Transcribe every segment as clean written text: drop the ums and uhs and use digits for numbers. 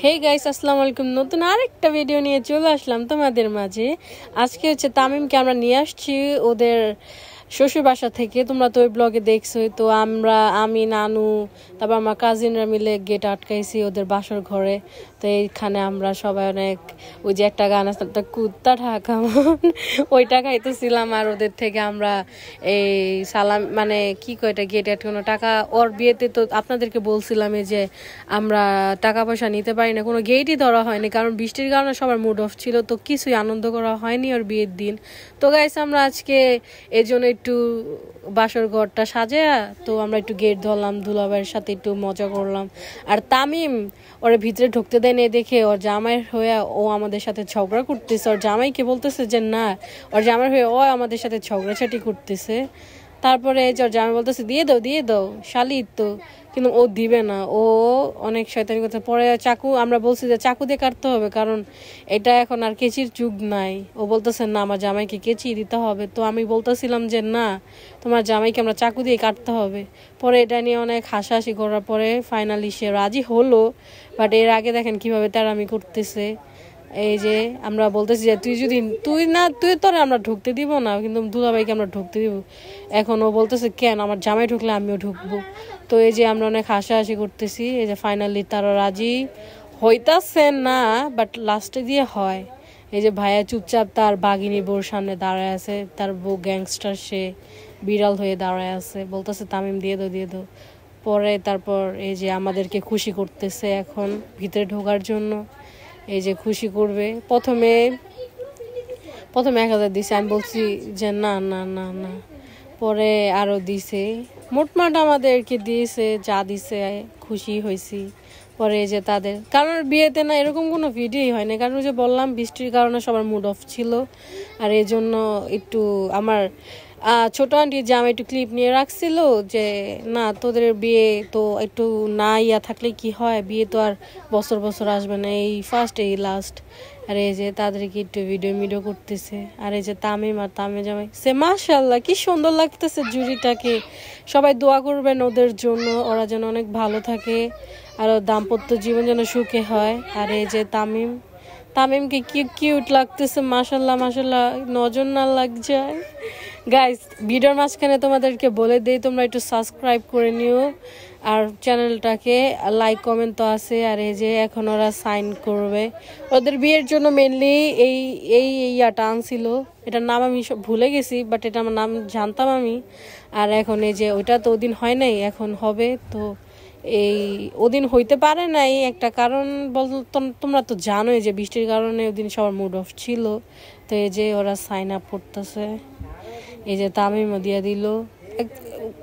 Hey guys, আসসালামু আলাইকুম। নতুন আরেকটা ভিডিও নিয়ে চলে আসলাম তোমাদের মাঝে। আজকে তামিমকে আমরা নিয়ে আসছি ওদের শ্বশুর বাসা থেকে। তোমরা তো ওই ব্লগে দেখছোই। তো আমি নানু তারপর আমার কাজিনরা মিলে গেট আটকাইছি ওদের বাসার ঘরে। তো এইখানে আমরা সবাই অনেক ওই যে একটা গান আছে কুত্তা ঢাকা ওইটা খাইতেছিলাম। আর ওদের থেকে আমরা এই সালাম মানে কি কয় এটা গেট আটকানো টাকা। ওর বিয়েতে তো আপনাদেরকে বলছিলাম যে আমরা টাকা পয়সা নিতে পারি না, কোনো গেটই ধরা হয়নি, কারণ বৃষ্টির কারণে সবার মুড অফ ছিল। তো কিছুই আনন্দ করা হয়নি ওর বিয়ের দিন। তো গাইস আমরা আজকে এই জন্য একটু বাসর ঘরটা সাজায়া তো আমরা একটু গেট ধরলাম, দুলাভাইয়ের সাথে একটু মজা করলাম। আর তামিম ওর ভিতরে ঢুকতে দেয়নি দেখে ওর জামাইয়ের হয়ে ও আমাদের সাথে ঝগড়া করতেছে। ওর জামাইকে বলতেছে যে না, ওর জামাইয়ের হয়ে ও আমাদের সাথে ঝগড়াঝাটি করতেছে। তারপরে ওর জামাই বলতেছে দিয়ে দাও শালি তো, কিন্তু ও দিবে না, ও অনেক শয়তানি করতে। পরে চাকু আমরা বলছি যে চাকু দিয়ে কাটতে হবে, কারণ এটা এখন আর কেচির যুগ নাই। ও বলতেছে না আমার জামাইকে কেচি দিতে হবে। তো আমি বলতেছিলাম যে না, তোমার জামাইকে আমরা চাকু দিয়ে কাটতে হবে। পরে এটা নিয়ে অনেক হাসাহাসি করার পরে ফাইনালি সে রাজি হলো। বাট এর আগে দেখেন কিভাবে তেড়ামি করতেছে। এই যে আমরা বলতেছি যে তুই তোরে আমরা ঢুকতে দিব না, কিন্তু দুলাভাইকে আমরা ঢুকতে দিব। এখন ও বলতেছে কেন, আমার জামাই ঢুকলে আমিও ঢুকবো। তো এই যে আমরা অনেক হাসাহাসি করতেছি। এই যে ফাইনালি তারা রাজি হইতাছে না, বাট লাস্টে দিয়ে হয়। এই যে ভাইয়া চুপচাপ তার বাঘিনী বউর সামনে দাঁড়ায় আছে, তার বউ গ্যাংস্টার, সে বিড়াল হয়ে দাঁড়ায় আছে, বলতেছে তামিম দিয়ে দাও। পরে তারপর এই যে আমাদেরকে খুশি করতেছে এখন ভিতরে ঢোকার জন্য। এই যে খুশি করবে। প্রথমে 1000 দিছে, আমি বলছি যে না না না না, পরে আরো দিছে। মোটমাট আমাদেরকে দিয়েছে, যা দিছে খুশি হয়েছি। পরে এই যে তাদের কারণ বিয়েতে না এরকম কোনো ভিডিওই হয় না, কারণ যে বললাম বৃষ্টির কারণে সবার মুড অফ ছিল। আর এই জন্য একটু আমার ছোট আন্টির জামা একটু ক্লিপ নিয়ে রাখছিল যে না তোদের বিয়ে তো একটু না থাকলে কি হয়, বিয়ে তো আর বছর বছর আসবে না, এই ফার্স্ট এই লাস্ট। আর এই যে তাদেরকে একটু ভিডিও করতেছে। আর এই যে তামিম আর তামিম জামাই সে মাশাআল্লাহ কি সুন্দর লাগতেছে জুড়িটাকে। সবাই দোয়া করবেন ওদের জন্য, ওরা যেন অনেক ভালো থাকে আর দাম্পত্য জীবন যেন সুখে হয়। আর এই যে তামিমকে কি কিউট লাগতেছে, মাশাআল্লাহ নজর না লাগ যায়। গাইস ভিডিওর মাঝখানে তোমাদেরকে বলে দেই তোমরা একটু সাবস্ক্রাইব করে নিও আর চ্যানেলটাকে লাইক কমেন্ট তো আছে। আর এই যে এখন ওরা সাইন করবে ওদের বিয়ের জন্য। মেনলি ইয়াটা আনছিল, এটার নাম আমি সব ভুলে গেছি, বাট এটা আমার নাম জানতাম আমি। আর এখন এই যে ওইটা তো ওদিন হয় নাই, এখন হবে। তো এই ওদিন হইতে পারে নাই একটা কারণ তোমরা তো জানোই যে বৃষ্টির কারণে ওদিন সবার মুড অফ ছিল। তো এই যে ওরা সাইন আপ করতেছে। এই যে তামিমও দিয়ে দিল।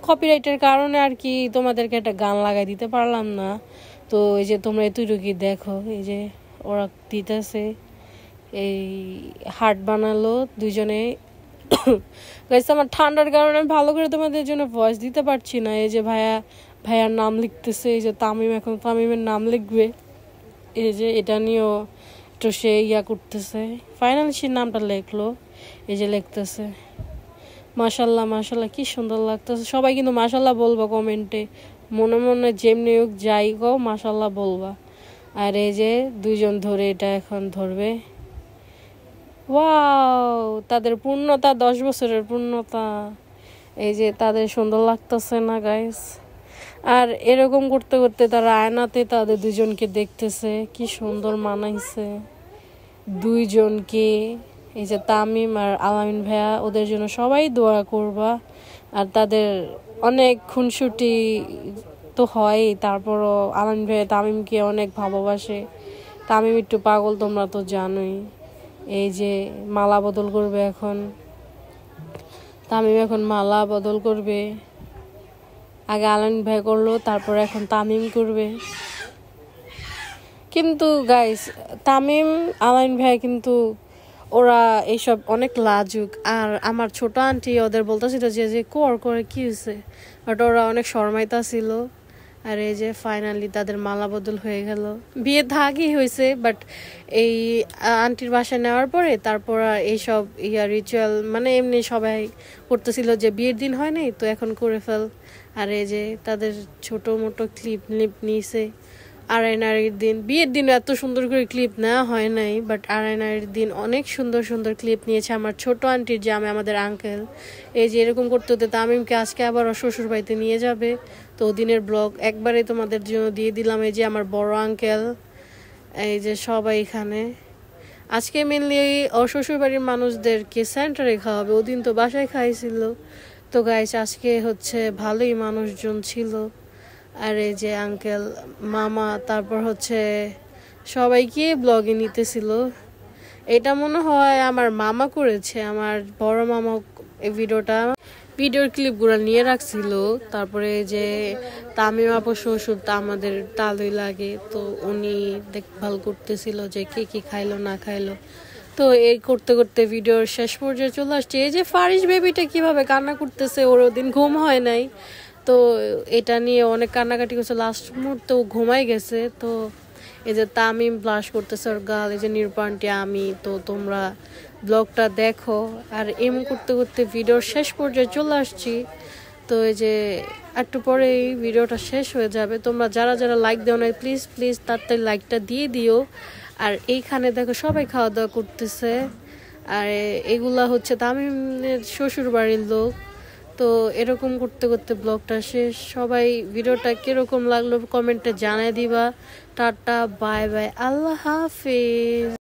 কপিরাইটের কারণে আর কি তোমাদেরকে একটা গান লাগাই দিতে পারলাম না। তো এই যে তোমরা এতটুকুই দেখো, এই যে ওরা দিতেছে। এই হার্ট বানালো দুইজনে। আমার ঠান্ডার কারণে ভালো করে তোমাদের জন্য ভয়েস দিতে পারছি না। এই যে ভাইয়ার নাম লিখতেছে, এই যে তামিম এখন তামিমের নাম লিখবে। এই যে এটা নিয়েও একটু সে করতেছে, ফাইনাল সে নামটা লেখলো। এই যে লিখতেছে মাশাল্লাহ কি সুন্দর লাগতেছে। সবাই কিন্তু মাশাল্লাহ বলবা কমেন্টে, মনে মনে যেমনি হোক যাই গো মাশাল্লাহ বলবা। আর এই যে দুইজন ধরে এটা এখন ধরবে। ওয়াও, তাদের পূর্ণতা 10 বছরের পূর্ণতা। এই যে তাদের সুন্দর লাগতেছে না গাইস? আর এরকম করতে করতে তারা আয়নাতে তাদের দুজনকে দেখতেছে, কি সুন্দর মানাইছে দুইজনকে। এই যে তামিম আর আলামিন ভাইয়া, ওদের জন্য সবাই দোয়া করবা। আর তাদের অনেক খুনসুটি তো হয়, তারপরও আলামিন ভাইয়া তামিমকে অনেক ভালোবাসে। তামিম একটু পাগল, তোমরা তো জানোই। এই যে মালা বদল করবে এখন তামিম, এখন মালা বদল করবে। আগে আলামিন ভাই করলো, তারপর এখন তামিম করবে। কিন্তু গাইস তামিম আলামিন ভাই কিন্তু ওরা এইসব অনেক লাজুক। আর আমার ছোট আন্টি ওদের বলতেছিল যে করে কি হয়েছে, বাট ওরা অনেক শর্মাইতা ছিল। আর এই যে ফাইনালি তাদের মালা বদল হয়ে গেল। বিয়ে থাকি হয়েছে, বাট এই আন্টির বাসায় নেওয়ার পরে তারপর এইসব রিচুয়াল মানে এমনি সবাই করতেছিল যে বিয়ের দিন হয় নাই তো এখন করে ফেল। আর এই যে তাদের ছোট মোটো ক্লিপ নিয়েছে, আড়াইনাড়ির দিন, বিয়ের দিন এত সুন্দর করে ক্লিপ নেওয়া হয় নাই, বাট আড়াইনাড়ির দিন অনেক সুন্দর সুন্দর ক্লিপ নিয়েছে আমার ছোট আন্টির জামাই, আমাদের আঙ্কেল। এই যে এরকম করতে হতে তামিমকে আজকে আবার শ্বশুর বাড়িতে নিয়ে যাবে, তো ওদিনের ব্লগ একবারে তোমাদের জন্য দিয়ে দিলাম। এই যে আমার বড় আঙ্কেল, এই যে সবাই এখানে। আজকে মেনলি শ্বশুর বাড়ির মানুষদেরকে সেন্টারে খাওয়াবে, ওদিন তো বাসায় খাইছিল। তো গাইস আজকে হচ্ছে ভালোই মানুষজন ছিল। আর এই যে আঙ্কেল, মামা, তারপর হচ্ছে সবাইকে ব্লগে নিতেছিল। এটা মনে হয় আমার মামা করেছে, আমার বড় মামা এই ভিডিওর ক্লিপগুলো নিয়ে রাখছিল। তারপরে যে তামিম আপু শ্বশুর তা আমাদের তালই লাগে, তো উনি দেখভাল করতেছিল যে কে কি খাইলো না খাইলো। তো এই করতে করতে ভিডিওর শেষ পর্যায়ে চলে আসছে। এই যে ফারিস বেবিটা কিভাবে কান্না করতেছে, ওর ওদিন ঘুম হয় নাই, তো এটা নিয়ে অনেক কান্নাকাটি করছে, লাস্ট মুহূর্তে ও ঘুমাই গেছে। তো এই যে তামিম ব্লাশ করতেছে ওর গাল, এই যে নির্বাণটি আমি। তো তোমরা ব্লগটা দেখো। আর এম করতে করতে ভিডিওর শেষ পর্যায়ে চলে আসছি। তো এই যে একটু পরে এই ভিডিওটা শেষ হয়ে যাবে। তোমরা যারা যারা লাইক দাও না, প্লিজ প্লিজ তাড়াতাড়ি লাইকটা দিয়ে দিও। আর এইখানে দেখো সবাই খাওয়া দাওয়া করতেছে। আর এগুলা হচ্ছে তামিমের শ্বশুর বাড়ির লোক। তো এরকম করতে করতে ব্লগটা শেষ। সবাই ভিডিওটা কিরকম লাগলো কমেন্টে জানাই দিবা। টাটা, বাই বাই, আল্লাহ হাফিজ।